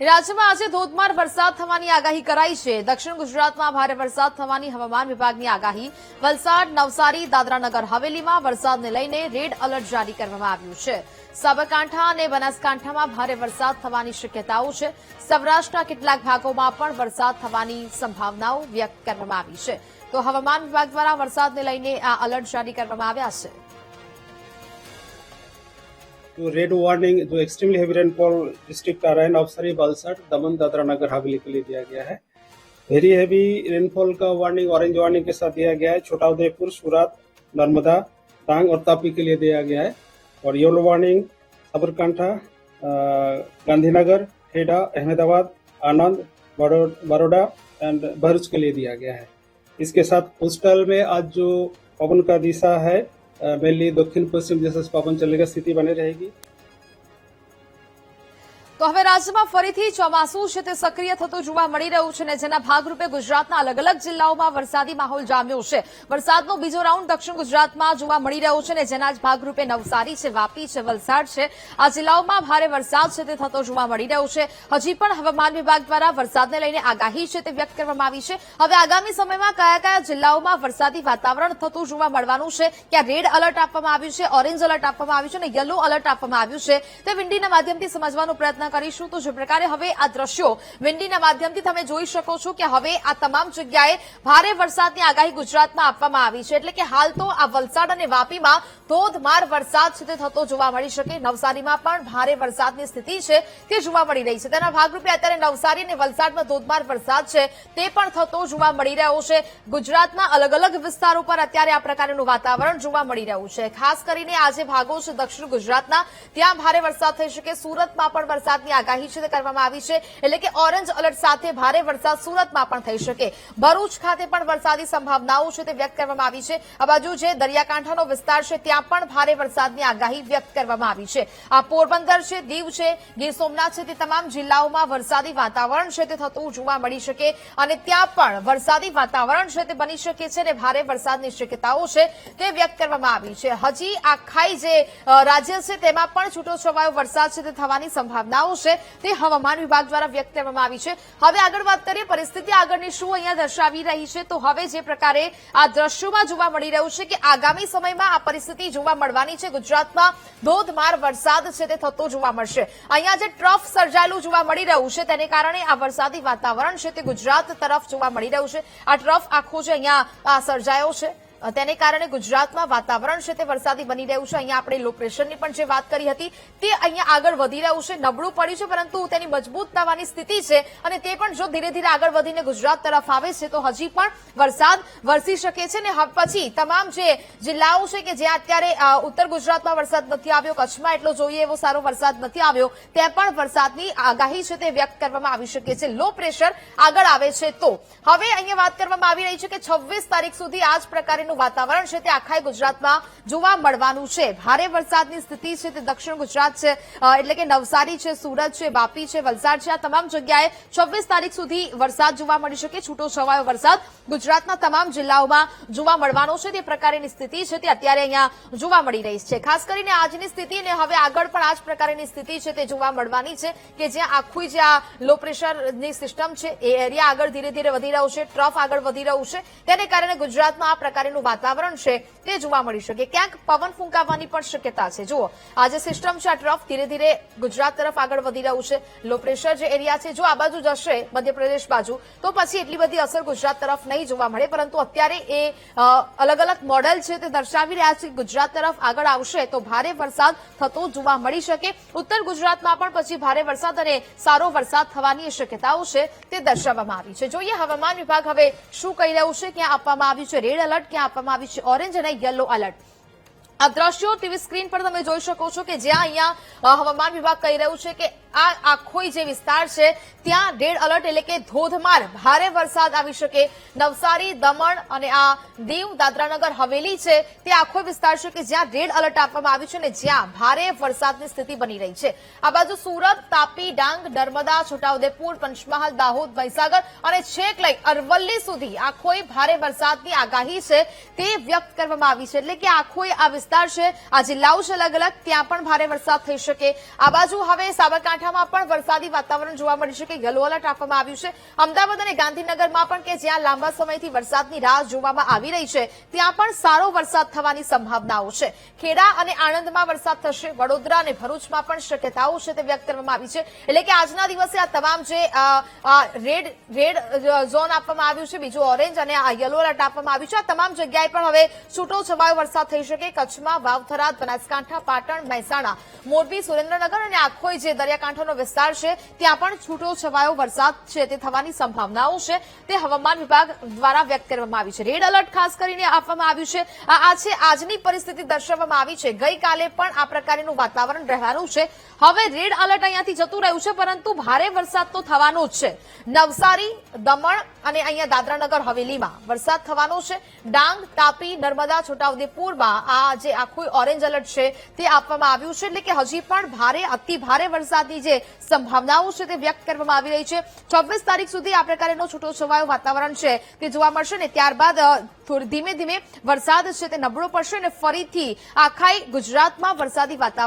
રાજ્યમાં આજે ધોધમાર વરસાદ થવાની આગાહી કરાઈ છે। દક્ષિણ ગુજરાતમાં ભારે વરસાદ થવાની હવામાન વિભાગની આગાહી। વલસાડ, નવસારી, દાદરાનગર હવેલીમાં વરસાદને લઈને રેડ એલર્ટ જારી કરવામાં આવ્યું છે। સાબરકાંઠા અને બનાસકાંઠામાં ભારે વરસાદ થવાની શક્યતાઓ છે। સૌરાષ્ટ્રના કેટલાક ભાગોમાં પણ વરસાદ થવાની સંભાવનાઓ વ્યક્ત કરવામાં આવી છે। તો હવામાન વિભાગ દ્વારા વરસાદને લઈને આ એલર્ટ જારી કરવામાં આવ્યા છે। जो रेड वार्निंग जो एक्सट्रीमली हेवी रेनफॉल डिस्ट्रिक्ट आ रहा है नवसारी, वलसाड, दमन, दादरा नगर हवेली के लिए दिया गया है। वेरी हेवी रेनफॉल का वार्निंग ऑरेंज वार्निंग के साथ दिया गया है छोटाउदेपुर, सूरत, नर्मदा, डांग और तापी के लिए दिया गया है। और yellow warning Sabarkantha, Gandhinagar, Kheda, Ahmedabad, Anand, Baroda and Bharuch के लिए दिया गया है। इसके साथ कोस्टल में आज जो पवन का दिशा है मेनली दक्षिण पश्चिम जैसा पवन चलेगा, स्थिति बनी रहेगी। તો હવે રાજ્યમાં ફરીથી ચોમાસું છે તે સક્રિય થતું જોવા મળી રહ્યું છે અને જેના ભાગરૂપે ગુજરાતના અલગ અલગ જિલ્લાઓમાં વરસાદી માહોલ જામ્યો છે। વરસાદનો બીજો રાઉન્ડ દક્ષિણ ગુજરાતમાં જોવા મળી રહ્યો છે અને જેના જ ભાગરૂપે નવસારી છે, વાપી છે, વલસાડ છે, આ જિલ્લાઓમાં ભારે વરસાદ છે તે થતો જોવા મળી રહ્યો છે। હજી પણ હવામાન વિભાગ દ્વારા વરસાદને લઈને આગાહી છે તે વ્યક્ત કરવામાં આવી છે। હવે આગામી સમયમાં કયા કયા જિલ્લાઓમાં વરસાદી વાતાવરણ થતું જોવા મળવાનું છે, ક્યાં રેડ એલર્ટ આપવામાં આવ્યું છે, ઓરેન્જ એલર્ટ આપવામાં આવ્યું છે અને યલો એલર્ટ આપવામાં આવ્યું છે, તે વિન્ડીના માધ્યમથી સમજવાનો પ્રયત્ન કરીશું। તો જે પ્રકારે હવે આ દ્રશ્યો વિન્ડીના માધ્યમથી તમે જોઈ શકો છો કે હવે આ તમામ જગ્યાએ ભારે વરસાદની આગાહી ગુજરાતમાં આપવામાં આવી છે। એટલે કે હાલ તો આ વલસાડ અને વાપીમાં ધોધમાર વરસાદ છે તે થતો જોવા મળી શકે। નવસારીમાં પણ ભારે વરસાદની સ્થિતિ છે તે જોવા મળી રહી છે। તેના ભાગરૂપે અત્યારે નવસારી અને વલસાડમાં ધોધમાર વરસાદ છે તે પણ થતો જોવા મળી રહ્યો છે। ગુજરાતના અલગ અલગ વિસ્તારો પર અત્યારે આ પ્રકારનું વાતાવરણ જોવા મળી રહ્યું છે। ખાસ કરીને આજે ભાગો છે દક્ષિણ ગુજરાતના, ત્યાં ભારે વરસાદ થઈ શકે। સુરતમાં પણ વરસાદની આગાહી છે તે કરવામાં આવી છે, એટલે કે ઓરેન્જ એલર્ટ સાથે ભારે વરસાદ સુરતમાં પણ થઈ શકે। ભરૂચ ખાતે પણ વરસાદી સંભાવનાઓ છે તે વ્યક્ત કરવામાં આવી છે। આ બાજુ જે દરિયાકાંઠાનો વિસ્તાર છે ત્યાં પણ ભારે વરસાદની આગાહી વ્યક્ત કરવામાં આવી છે। આ પોરબંદર છે, દીવ છે, ગીર સોમનાથ છે, તે તમામ જિલ્લાઓમાં વરસાદી વાતાવરણ છે તે થતું જોવા મળી શકે અને ત્યાં પણ વરસાદી વાતાવરણ છે તે બની શકે છે અને ભારે વરસાદની શક્યતાઓ છે તે વ્યક્ત કરવામાં આવી છે। હજી આખાઈ જે રાજ્ય છે તેમાં પણ છૂટોછવાયો વરસાદ છે તે થવાની સંભાવનાઓ છે તે હવામાન વિભાગ દ્વારા વ્યક્ત કરવામાં આવી છે। હવે આગળ વાત કરીએ પરિસ્થિતિ આગળની શું અહીંયા દર્શાવી રહી છે, તો હવે જે પ્રકારે આ દ્રશ્યોમાં જોવા મળી રહ્યું છે કે આગામી સમયમાં આ પરિસ્થિતિ જોવા મળવાની છે। ગુજરાતમાં ધોધમાર વરસાદ છે તે થતો જોવા મળશે। અહીંયા જે ટ્રફ સર્જાયેલું જોવા મળી રહ્યું છે તેને કારણે આ વરસાદી વાતાવરણ છે તે ગુજરાત તરફ જોવા મળી રહ્યું છે। આ ટ્રફ આખો જે અહીંયા સર્જાયો છે તેને કારણે ગુજરાતમાં વાતાવરણ છે તે વરસાદી બની રહ્યું છે। અહીંયા આપણે લો પ્રેશરની પણ જે વાત કરી હતી તે અહીંયા આગળ વધી રહ્યું છે, નબળું પડ્યું છે પરંતુ તેની મજબૂત થવાની સ્થિતિ છે અને તે પણ જો ધીરે ધીરે આગળ વધીને ગુજરાત તરફ આવે છે તો હજી પણ વરસાદ વરસી શકે છે। ને પછી તમામ જે જિલ્લાઓ છે કે જ્યાં અત્યારે ઉત્તર ગુજરાતમાં વરસાદ નથી આવ્યો, કચ્છમાં એટલો જોઈએ એવો સારો વરસાદ નથી આવ્યો, ત્યાં પણ વરસાદની આગાહી છે તે વ્યક્ત કરવામાં આવી શકે છે। લો પ્રેશર આગળ આવે છે તો હવે અહીંયા વાત કરવામાં આવી રહી છે કે 26 તારીખ સુધી આ જ પ્રકારનું વાતાવરણ છે તે આખા ગુજરાતમાં જોવા મળવાનું છે। ભારે વરસાદની સ્થિતિ છે તે દક્ષિણ ગુજરાત છે, એટલે કે નવસારી છે, સુરત છે, વાપી છે, વલસાડ છે, આ તમામ જગ્યાએ 26 તારીખ સુધી વરસાદ જોવા મળી શકે। છૂટો છવાયો વરસાદ ગુજરાતના તમામ જિલ્લાઓમાં જોવા મળવાનો છે તે પ્રકારની સ્થિતિ છે તે અત્યારે અહીંયા જોવા મળી રહી છે। ખાસ કરીને આજની સ્થિતિ ને હવે આગળ પણ આ જ પ્રકારની સ્થિતિ છે તે જોવા મળવાની છે કે જ્યાં આખું જે આ લો પ્રેશરની સિસ્ટમ છે એ એરિયા આગળ ધીરે ધીરે વધી રહ્યું છે, ટ્રફ આગળ વધી રહ્યું છે, તેને કારણે ગુજરાતમાં આ પ્રકારનું વાતાવરણ છે તે જોવા મળી શકે। ક્યાંક પવન ફૂંકાવાની પણ શક્યતા છે। જુઓ આ જે સિસ્ટમ છે આ ટ્રફ ધીરે ધીરે ગુજરાત તરફ આગળ વધી રહ્યું છે। લો પ્રેશર જે એરિયા છે જો આ બાજુ જશે મધ્યપ્રદેશ બાજુ તો પછી એટલી બધી અસર ગુજરાત તરફ નહીં જોવા મળે, પરંતુ અત્યારે એ અલગ અલગ મોડેલ છે તે દર્શાવી રહ્યા છે ગુજરાત તરફ આગળ આવશે તો ભારે વરસાદ થતો જોવા મળી શકે। ઉત્તર ગુજરાતમાં પણ પછી ભારે વરસાદ અને સારો વરસાદ થવાની શક્યતાઓ છે તે દર્શાવવામાં આવી છે। જોઈએ હવામાન વિભાગ હવે શું કહી રહ્યું છે, ક્યાં આપવામાં આવ્યું છે રેડ એલર્ટ, ક્યાં આપવામાં આવી છે ઓરેન્જ અને યલો એલર્ટ। આ દ્રશ્યો ટીવી સ્ક્રીન પર તમે જોઈ શકો છો કે જ્યાં અહીંયા હવામાન વિભાગ કહી રહ્યું છે કે આ આખો જે વિસ્તાર છે ત્યાં રેડ એલર્ટ એટલે કે ધોધમાર ભારે વરસાદ આવી શકે। નવસારી, દમણ અને આ દીવ, દાદરાનગર હવેલી છે તે આખો વિસ્તાર છે કે જ્યાં રેડ એલર્ટ આપવામાં આવ્યું છે અને જ્યાં ભારે વરસાદની સ્થિતિ બની રહી છે। આ બાજુ સુરત, તાપી, ડાંગ, નર્મદા, છોટાઉદેપુર, પંચમહાલ, દાહોદ, મહીસાગર અને છેક લઈ અરવલ્લી સુધી આખો ભારે વરસાદની આગાહી છે તે વ્યક્ત કરવામાં આવી છે। એટલે કે આખો આ વિસ્તાર છે, આ જિલ્લાઓ છે અલગ અલગ, ત્યાં પણ ભારે વરસાદ થઈ શકે। આ બાજુ હવે સાબરકાંઠા બનાસકાંઠામાં પણ વરસાદી વાતાવરણ જોવા મળી છે કે યલો એલર્ટ આપવામાં આવ્યું છે. અમદાવાદ અને ગાંધીનગરમાં પણ કે જ્યાં લાંબા સમયથી વરસાદની રાહ જોવામાં આવી રહી છે ત્યાં પણ સારો વરસાદ થવાની સંભાવનાઓ છે. ખેડા અને આણંદમાં વરસાદ થશે. વડોદરા અને ભરૂચમાં પણ શક્યતાઓ છે તે વ્યક્ત કરવામાં આવી છે. એટલે કે આજના દિવસે આ તમામ જે રેડ ઝોન આપવામાં આવ્યું છે, બીજું ઓરેન્જ અને આ યલો એલર્ટ આપવામાં આવ્યું છે, આ તમામ જગ્યાએ પણ હવે છૂટો છવાયો વરસાદ થઈ શકે. કચ્છમાં વાવ-થરાદ, બનાસકાંઠા, પાટણ, મહેસાણા, મોરબી, સુરેન્દ્રનગર અને આખોઈ જે દરિયાકાંઠાનો વિસ્તાર છે ત્યાં પણ છૂટો છવાયો વરસાદ છે તે થવાની સંભાવનાઓ છે તે હવામાન વિભાગ દ્વારા વ્યક્ત કરવામાં આવી છે. રેડ એલર્ટ ખાસ કરીને આપવામાં આવ્યું છે. આ છે આજની પરિસ્થિતિ દર્શાવવામાં આવી છે. ગઈકાલે પણ આ પ્રકારનું વાતાવરણ રહેવાનું છે. હવે રેડ એલર્ટ અહીંયાથી જતું રહ્યું છે, પરંતુ ભારે વરસાદ તો થવાનો જ છે. નવસારી, દમણ અને અહીંયા દાદરાનગર હવેલીમાં વરસાદ થવાનો છે. ડાંગ, તાપી, નર્મદા, છોટાઉદેપુરમાં આ જે આખું ઓરેન્જ એલર્ટ છે તે આપવામાં આવ્યું છે. એટલે કે હજી પણ ભારે અતિ ભારે વરસાદની જે સંભાવનાઓ છે તે વ્યક્ત કરવામાં આવી રહી છે. 24 તારીખ સુધી આ પ્રકારનો છૂટોછવાયો વાતાવરણ છે તે જોવા મળશે ને ત્યારબાદ ધીમે ધીમે વરસાદ છે તે નબળો પડશે અને ફરીથી આખા ગુજરાતમાં વરસાદી વાતાવરણ